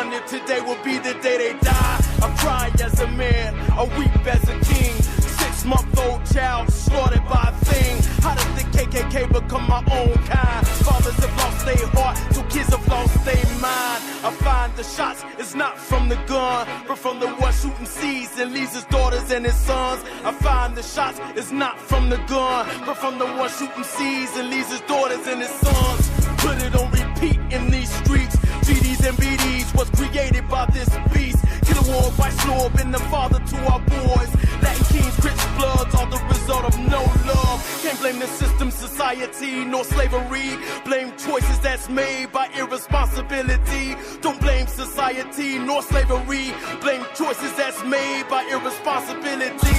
wonder if today will be the day they die. I cry as a man, I weep as a king. 6-month-old child slaughtered by a thing. How did the KKK become my own kind? Fathers have lost their heart, so kids have lost their mind. I find the shots is not from the gun, but from the one shooting seeds and leaves his daughters and his sons. I find the shots is not from the gun, but from the one shooting seeds and leaves his daughters and his sons. Put it on repeat in these streets. GDs and BDs was created by this beast. Killer war, vice lord, been the father to our boys. Latin kings, Crips, bloods, all the result of no love. Can't blame the system, society, nor slavery. Blame choices that's made by irresponsibility. Don't blame society, nor slavery. Blame choices that's made by irresponsibility.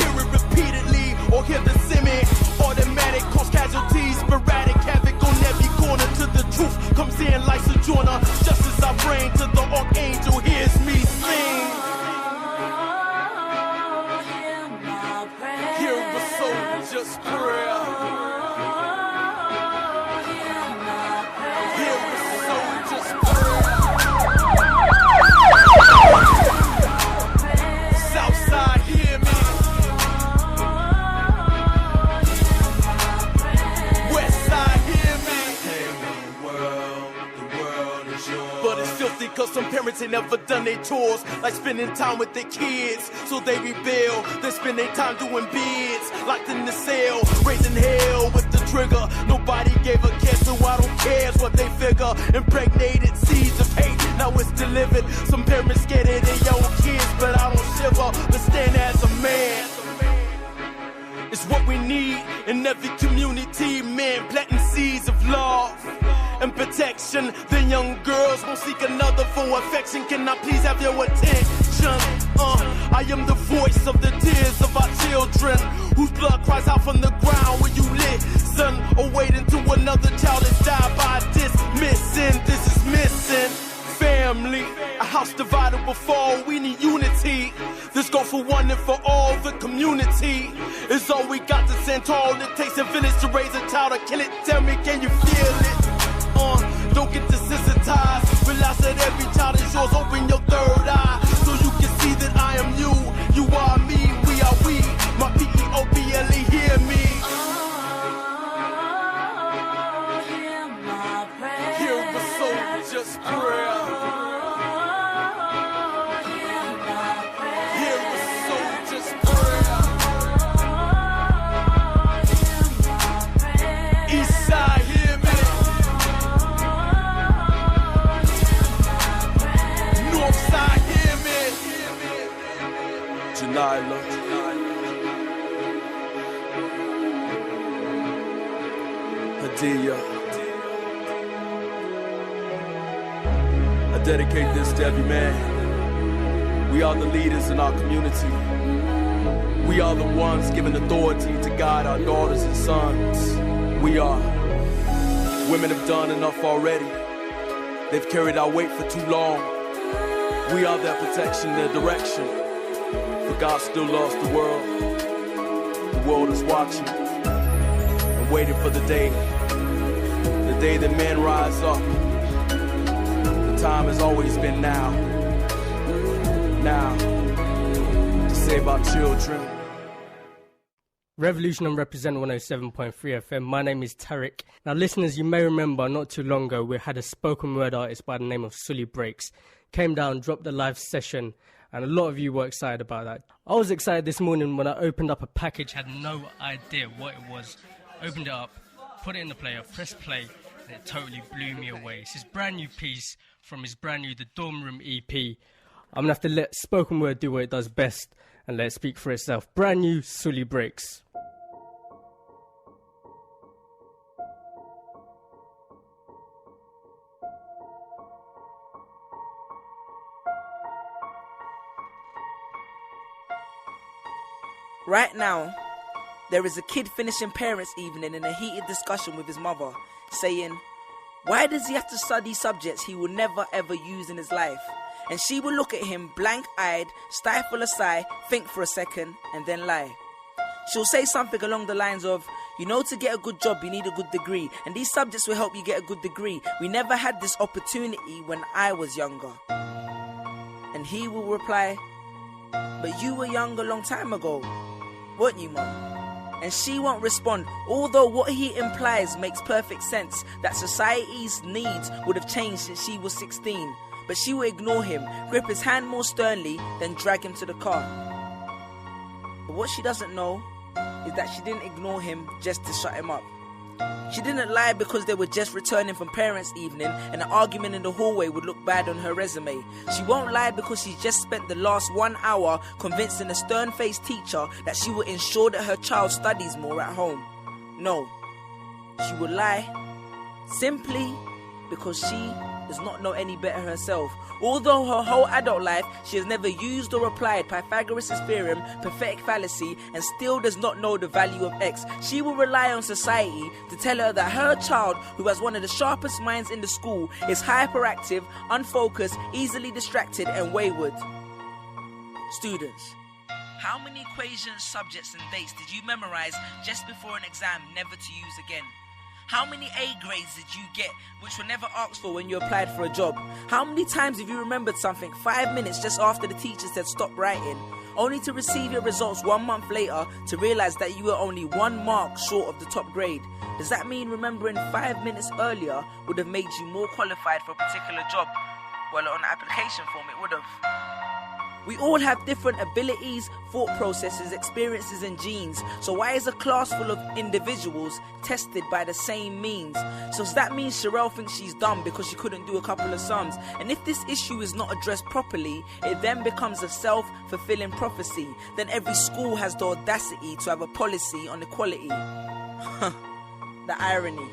Hear it repeatedly, or hear the semi. Automatic, cause casualties, sporadic havoc on every corner. To the truth comes in like sojourner. Just as I bring to the archangel, hears me sing. Hear a soldier's prayer. Hear a soldier's prayer. Southside, hear me. Westside, hear me. Hey, the world is yours. But it's filthy cause some parents ain't never done their chores, like spending time with their kids, so they rebel. They spend their time doing bids, locked in the cell, raising hell with the trigger. Nobody gave a care, so I don't care what they figure. Impregnated seeds of hate, now it's delivered. Some parents scared of their own kids, but I don't shiver, but stand as a man. It's what we need in every community, man, planting seeds of love and protection. Then young girls won't seek another for affection. Can I please have your attention? I am the voice of the tears of our children, whose blood cries out from the ground when you listen, or wait until another child is died by dismissing. This is missing family. A house divided will fall, we need unity. This go for one and for all, the community is all we got to stand tall. It takes a village to raise a child, or kill it. Tell me, can you feel it? Don't get desensitized. Realize that every child is yours. Open your third eye so you can see that I am you. You are me, we are we. My P-E-O-P-L-E, hear me. Hear my prayer. Hear a soldier's prayer. Hear a soldier's prayer. Eastside, hear me. Northside, hear me. Janila. Hadia. I dedicate this to every man. We are the leaders in our community. We are the ones given authority to guide our daughters and sons. We are. Women have done enough already. They've carried our weight for too long. We are their protection, their direction. But God still loves the world. The world is watching and waiting for the day that men rise up. The time has always been now. Now, to save our children. Revolution and Represent 107.3 FM. My name is Tariq. Now, listeners, you may remember not too long ago we had a spoken word artist by the name of Sully Breaks. Came down, dropped a live session, and a lot of you were excited about that. I was excited this morning when I opened up a package, had no idea what it was. Opened it up, put it in the player, pressed play, and it totally blew me away. It's his brand new piece from his brand new The Dorm Room EP. I'm going to have to let spoken word do what it does best and let it speak for itself. Brand new Sully Breaks. Right now, there is a kid finishing parents' evening in a heated discussion with his mother, saying, why does he have to study subjects he will never ever use in his life? And she will look at him blank-eyed, stifle a sigh, think for a second, and then lie. She'll say something along the lines of, You know, to get a good job, you need a good degree, and these subjects will help you get a good degree. We never had this opportunity when I was younger. And he will reply, but you were young a long time ago, weren't you, Mum? And she won't respond, although what he implies makes perfect sense, that society's needs would have changed since she was 16. But she will ignore him, grip his hand more sternly, then drag him to the car. But what she doesn't know is that she didn't ignore him just to shut him up. She didn't lie because they were just returning from parents' evening and an argument in the hallway would look bad on her resume. She won't lie because she just spent the last 1 hour convincing a stern-faced teacher that she will ensure that her child studies more at home. No, she will lie simply because she does not know any better herself. Although her whole adult life she has never used or applied Pythagoras' theorem, pathetic fallacy, and still does not know the value of x, she will rely on society to tell her that her child, who has one of the sharpest minds in the school, is hyperactive, unfocused, easily distracted, and wayward. Students, how many equations, subjects, and dates did you memorize just before an exam never to use again? How many A grades did you get which were never asked for when you applied for a job? How many times have you remembered something 5 minutes just after the teacher said stop writing, only to receive your results 1 month later to realize that you were only 1 mark short of the top grade? Does that mean remembering 5 minutes earlier would have made you more qualified for a particular job? Well, on the application form it would have. We all have different abilities, thought processes, experiences and genes. So why is a class full of individuals tested by the same means? So does that mean Sherelle thinks she's dumb because she couldn't do a couple of sums? And if this issue is not addressed properly, it then becomes a self-fulfilling prophecy. Then every school has the audacity to have a policy on equality. The irony.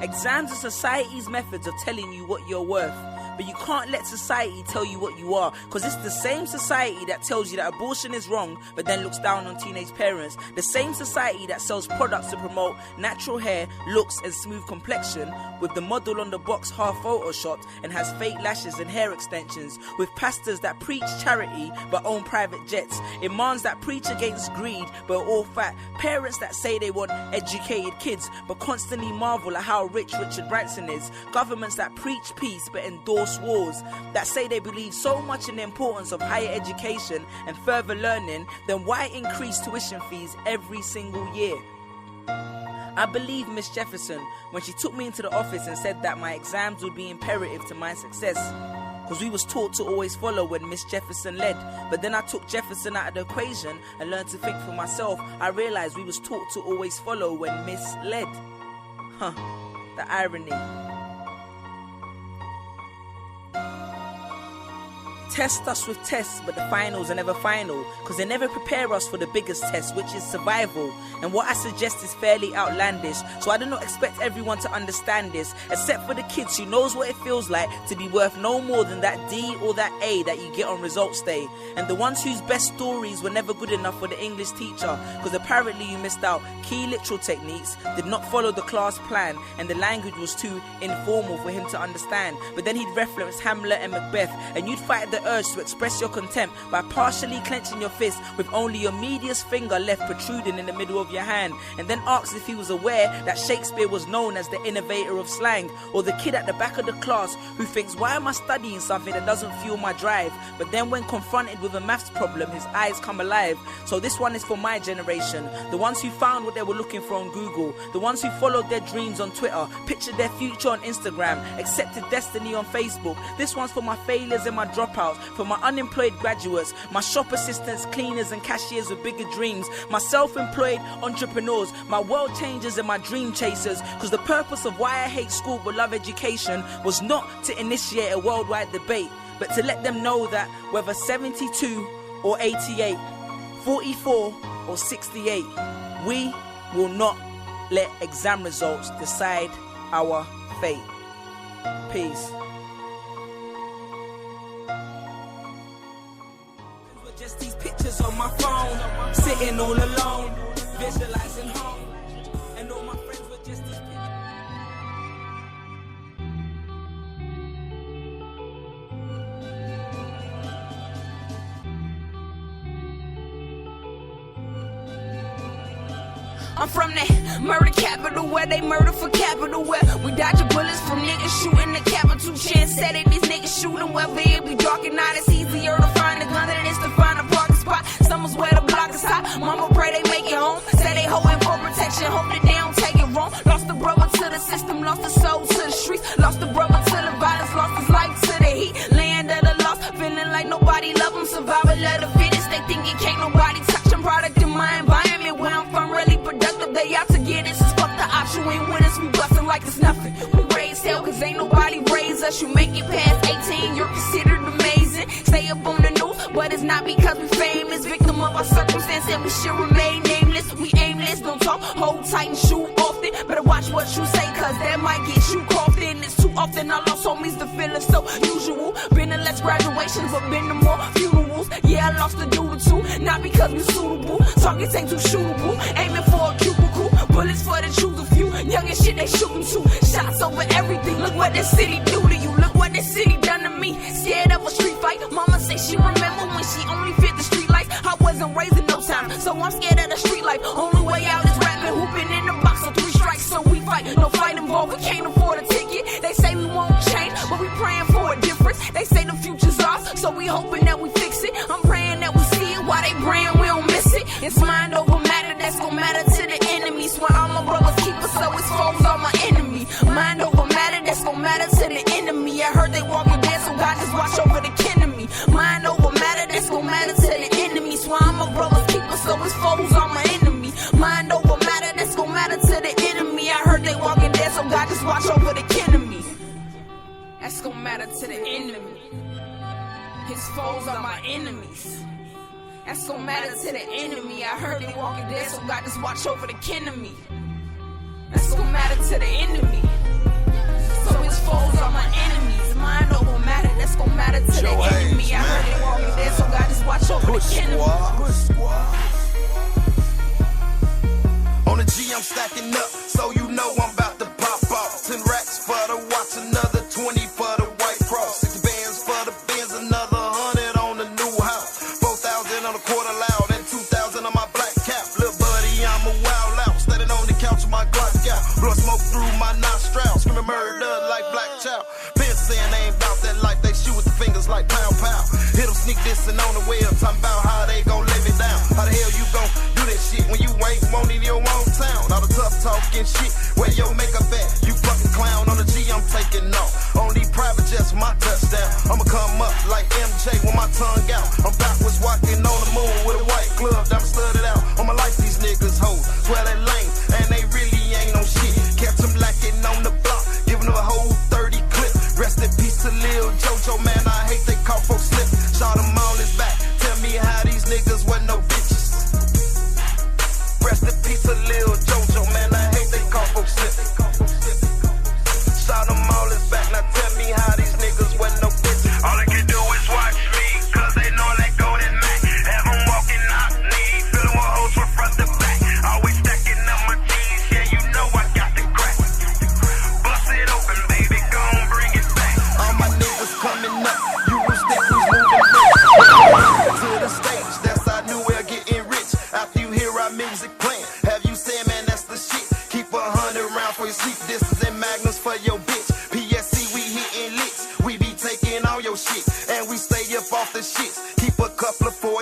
Exams are society's methods of telling you what you're worth. But you can't let society tell you what you are, because it's the same society that tells you that abortion is wrong but then looks down on teenage parents. The same society that sells products to promote natural hair, looks and smooth complexion, with the model on the box half photoshopped and has fake lashes and hair extensions, with pastors that preach charity but own private jets, imams that preach against greed but are all fat, parents that say they want educated kids but constantly marvel at how rich Richard Branson is, governments that preach peace but endorse wars, that say they believe so much in the importance of higher education and further learning, then why increase tuition fees every single year? I believe Miss Jefferson when she took me into the office and said that my exams would be imperative to my success, because we was taught to always follow when Miss Jefferson led. But then I took Jefferson out of the equation and learned to think for myself. I realized we was taught to always follow when Miss led. The irony. Test us with tests, but the finals are never final, because they never prepare us for the biggest test, which is survival. And what I suggest is fairly outlandish, so I do not expect everyone to understand this, except for the kids who knows what it feels like to be worth no more than that D or that A that you get on results day, and the ones whose best stories were never good enough for the English teacher, because apparently you missed out key literal techniques, did not follow the class plan, and the language was too informal for him to understand. But then he'd reference Hamlet and Macbeth, and you'd fight the urge to express your contempt by partially clenching your fist with only your medius finger left protruding in the middle of your hand, and then asked if he was aware that Shakespeare was known as the innovator of slang, or the kid at the back of the class who thinks, why am I studying something that doesn't fuel my drive? But then when confronted with a maths problem, his eyes come alive. So this one is for my generation, the ones who found what they were looking for on Google, the ones who followed their dreams on Twitter, pictured their future on Instagram, accepted destiny on Facebook. This one's for my failures and my dropouts, for my unemployed graduates, my shop assistants, cleaners and cashiers with bigger dreams, my self-employed entrepreneurs, my world changers and my dream chasers, because the purpose of why I hate school but love education was not to initiate a worldwide debate, but to let them know that whether 72 or 88, 44 or 68, we will not let exam results decide our fate. Peace. Just these pictures on my phone, sitting all alone, visualizing home, and all my friends were just these pictures. I'm from that murder capital where they murder for capital, where we dodging bullets from niggas shooting the capital. Chance said it, these niggas shooting whether it be dark or not. It's easier to find a gun than it is to find a parking spot. Someone's where the block is hot. Mama pray they make it home. Say they holding for protection, hope that they don't take it wrong. Lost the brother to the system, lost the soul to the streets. Lost the brother to the violence, lost his life to the heat. Land of the lost, feeling like nobody love him. Survival of the fittest, they thinking can't nobody touch them. Product in my environment where I'm from, really productive. They out to get us, fuck the option. You ain't with us, we bustin' like it's nothing. We raised hell cause ain't nobody raise us. You make it past 18, you're considered amazing. Stay up on the news, but it's not because we famous. Victim of our circumstance and we should remain nameless. We aimless, don't talk, hold tight and shoot often. Better watch what you say cause that might get you coughed in. It's too often I lost homies, the feeling so usual. Been to less graduations, but been to more funerals. Yeah, I lost a dude or two, not because we suitable. Targets ain't too shootable, aiming for a cubicle. Bullets for the choose a few, young and shit they shooting too. Shots over everything, look what this city do to you. Look what this city done to me, scared of a street fight. Mama say she remember when she only fit the street life. I wasn't raised in no time, so I'm scared of the street life. Only way out is rapping, hooping in the box on 3 strikes. So we fight, no fight involved, we can't afford a ticket. They say we won't change, but we praying for a difference. They say the future's ours, so we hoping that we fix it. I'm praying that we see it, while they praying we don't miss it. It's mind over matter, that's gon' matter to the enemy. Swear all my brothers keep us, so it's foes all my enemy. Mind over matter, that's gon' matter to the enemy. I heard they walking dead, so God just watch over the kin of me. Mind over matter, that's gon' matter to the enemy. Swear all my brothers keep us, so it's foes all my enemy. Mind over matter, that's gon' matter to the enemy. I heard they walking dead, so God just watch over the kin of me. That's gon' matter to the enemy. His foes are my enemies. That's gon' matter to the enemy. I heard they walking dead, so God just watch over the kin of me. That's gon' matter to the enemy. So his foes are my enemies. Mind over matter, that's gon' matter to the enemy. I heard they walking dead, so God just watch over the kin of me. On the G, I'm stacking up, so you know I'm about to pop off. 10 racks for the watch, another 20 for the white cross. 6 bands for the Benz, another 100 on the new house. 4,000 on the quarter loud, and 2,000 on my black cap. Little buddy, I'm a wild out, standing on the couch with my Glock out. Blow smoke through my nostrils, screaming murder like Black Child. Been saying they ain't bout that life, they shoot with the fingers like pow pow. Hit them sneak this and on the web, talking about how they gon' let me down. How the hell you gon' do that shit when you ain't want in your own town? All the tough talking shit, where your makeup at? You fucking clown. On the G, I'm taking off. Only private jets for my touchdown. I'ma come up like MJ with my tongue out. I'm backwards walking on the moon with a white glove, I'm studded out. On my life, these niggas hoes swear they lame, and they really ain't on shit. Kept them lacking on the block, giving them a whole 30 clip. Rest in peace to Lil JoJo, man, I hate they call folks slip. Shot him all his back, tell me how these niggas wasn't no bitches. Rest in peace to Lil JoJo, man, I hate they call folks slip. Shot him all his back, now tell me how these niggas wasn't no bitches. All they can do is watch me, cause they know they golden Mac. Have them walking out, knee, filling with hoes from front to back. Always stacking up my G's, yeah, you know I got the crack. Bust it open, baby, gon' bring it back. All my niggas coming up, you will stick who's moving quick. To the stage, that's our new way of getting rich. After you hear our music playing, have you saying, man, that's the shit. Keep 100 rounds for your sleep, this is in Magnums for your bitch. PSC, we hitting licks, we be taking all your shit, and we stay up off the shits. Keep a couple of 4